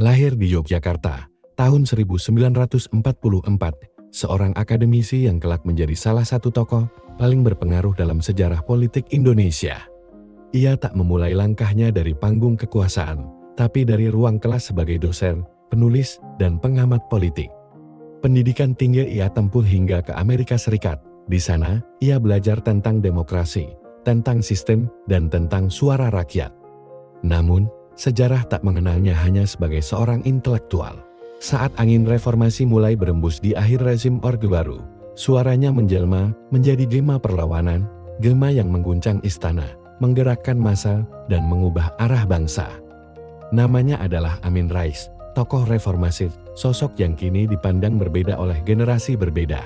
Lahir di Yogyakarta, tahun 1944, seorang akademisi yang kelak menjadi salah satu tokoh paling berpengaruh dalam sejarah politik Indonesia. Ia tak memulai langkahnya dari panggung kekuasaan, tapi dari ruang kelas sebagai dosen, penulis, dan pengamat politik. Pendidikan tinggi ia tempuh hingga ke Amerika Serikat. Di sana, ia belajar tentang demokrasi, tentang sistem, dan tentang suara rakyat. Namun, sejarah tak mengenalnya hanya sebagai seorang intelektual. Saat angin reformasi mulai berembus di akhir rezim Orde Baru, suaranya menjelma menjadi gema perlawanan, gema yang mengguncang istana, menggerakkan massa, dan mengubah arah bangsa. Namanya adalah Amin Rais, tokoh reformasi, sosok yang kini dipandang berbeda oleh generasi berbeda.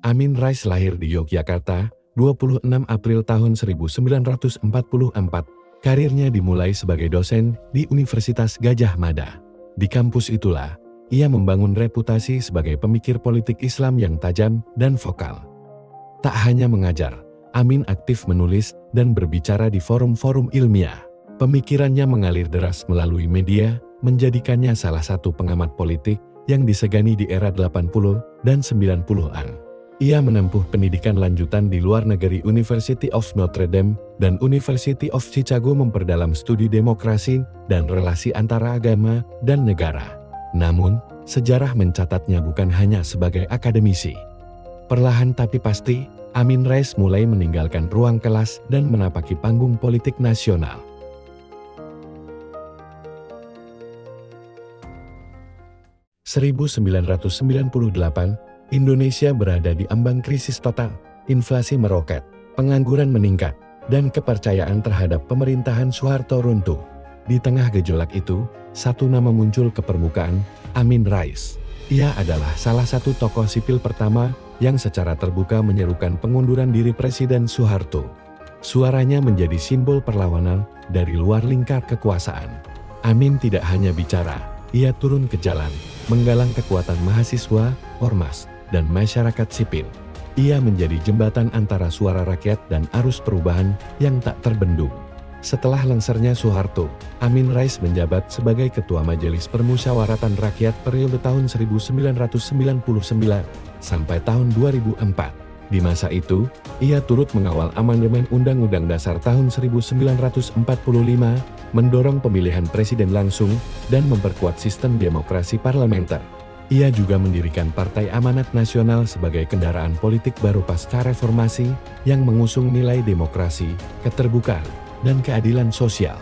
Amin Rais lahir di Yogyakarta, 26 April tahun 1944. Karirnya dimulai sebagai dosen di Universitas Gadjah Mada. Di kampus itulah, ia membangun reputasi sebagai pemikir politik Islam yang tajam dan vokal. Tak hanya mengajar, Amin aktif menulis dan berbicara di forum-forum ilmiah. Pemikirannya mengalir deras melalui media, menjadikannya salah satu pengamat politik yang disegani di era 80 dan 90-an. Ia menempuh pendidikan lanjutan di luar negeri University of Notre Dame dan University of Chicago memperdalam studi demokrasi dan relasi antara agama dan negara. Namun, sejarah mencatatnya bukan hanya sebagai akademisi. Perlahan tapi pasti, Amin Rais mulai meninggalkan ruang kelas dan menapaki panggung politik nasional. (1998) Indonesia berada di ambang krisis total, inflasi meroket, pengangguran meningkat, dan kepercayaan terhadap pemerintahan Soeharto runtuh. Di tengah gejolak itu, satu nama muncul ke permukaan, Amin Rais. Ia adalah salah satu tokoh sipil pertama yang secara terbuka menyerukan pengunduran diri Presiden Soeharto. Suaranya menjadi simbol perlawanan dari luar lingkar kekuasaan. Amin tidak hanya bicara, ia turun ke jalan, menggalang kekuatan mahasiswa, ormas, dan masyarakat sipil. Ia menjadi jembatan antara suara rakyat dan arus perubahan yang tak terbendung. Setelah lengsernya Soeharto, Amin Rais menjabat sebagai Ketua Majelis Permusyawaratan Rakyat periode tahun 1999 sampai tahun 2004. Di masa itu, ia turut mengawal amandemen Undang-Undang Dasar tahun 1945, mendorong pemilihan presiden langsung, dan memperkuat sistem demokrasi parlementer. Ia juga mendirikan Partai Amanat Nasional sebagai kendaraan politik baru pasca reformasi yang mengusung nilai demokrasi, keterbukaan, dan keadilan sosial.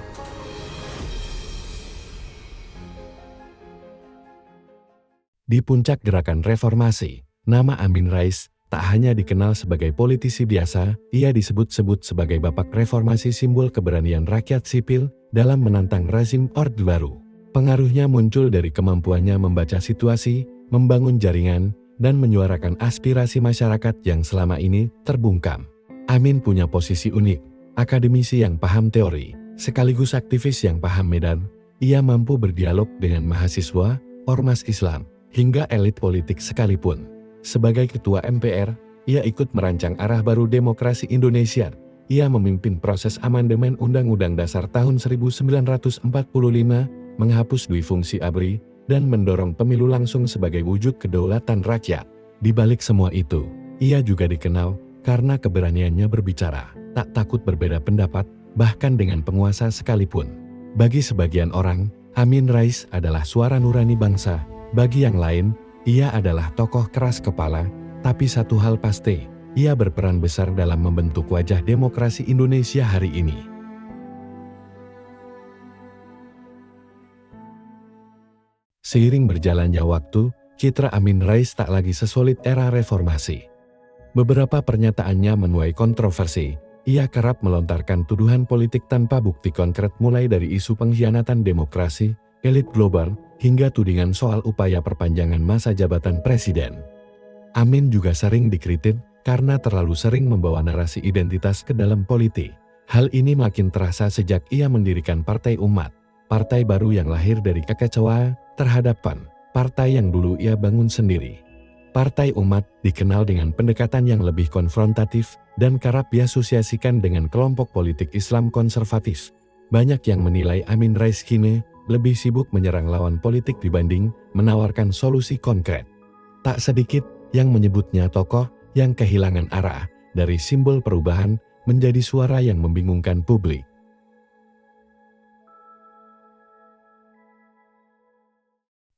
Di puncak gerakan reformasi, nama Amin Rais tak hanya dikenal sebagai politisi biasa, ia disebut-sebut sebagai bapak reformasi, simbol keberanian rakyat sipil dalam menantang rezim Orde Baru. Pengaruhnya muncul dari kemampuannya membaca situasi, membangun jaringan, dan menyuarakan aspirasi masyarakat yang selama ini terbungkam. Amin punya posisi unik, akademisi yang paham teori, sekaligus aktivis yang paham medan. Ia mampu berdialog dengan mahasiswa, ormas Islam, hingga elit politik sekalipun. Sebagai ketua MPR, ia ikut merancang arah baru demokrasi Indonesia. Ia memimpin proses amandemen Undang-Undang Dasar tahun 1945, menghapus duifungsi ABRI, dan mendorong pemilu langsung sebagai wujud kedaulatan rakyat. Di balik semua itu, ia juga dikenal karena keberaniannya berbicara, tak takut berbeda pendapat, bahkan dengan penguasa sekalipun. Bagi sebagian orang, Amin Rais adalah suara nurani bangsa. Bagi yang lain, ia adalah tokoh keras kepala, tapi satu hal pasti, ia berperan besar dalam membentuk wajah demokrasi Indonesia hari ini. Seiring berjalannya waktu, citra Amin Rais tak lagi sesolid era reformasi. Beberapa pernyataannya menuai kontroversi. Ia kerap melontarkan tuduhan politik tanpa bukti konkret, mulai dari isu pengkhianatan demokrasi, elit global, hingga tudingan soal upaya perpanjangan masa jabatan presiden. Amin juga sering dikritik karena terlalu sering membawa narasi identitas ke dalam politik. Hal ini makin terasa sejak ia mendirikan Partai Umat, partai baru yang lahir dari kekecewaan terhadap PAN, partai yang dulu ia bangun sendiri. Partai Umat dikenal dengan pendekatan yang lebih konfrontatif dan kerap diasosiasikan dengan kelompok politik Islam konservatif. Banyak yang menilai Amin Rais kini lebih sibuk menyerang lawan politik dibanding menawarkan solusi konkret. Tak sedikit yang menyebutnya tokoh yang kehilangan arah dari simbol perubahan menjadi suara yang membingungkan publik.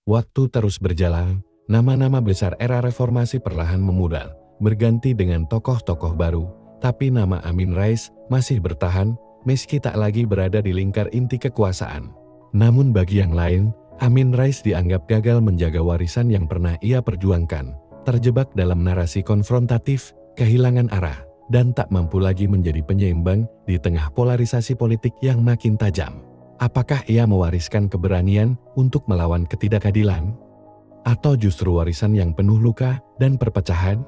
Waktu terus berjalan, nama-nama besar era reformasi perlahan memudar, berganti dengan tokoh-tokoh baru, tapi nama Amin Rais masih bertahan meski tak lagi berada di lingkar inti kekuasaan. Namun bagi yang lain, Amin Rais dianggap gagal menjaga warisan yang pernah ia perjuangkan, terjebak dalam narasi konfrontatif, kehilangan arah, dan tak mampu lagi menjadi penyeimbang di tengah polarisasi politik yang makin tajam. Apakah ia mewariskan keberanian untuk melawan ketidakadilan? Atau justru warisan yang penuh luka dan perpecahan?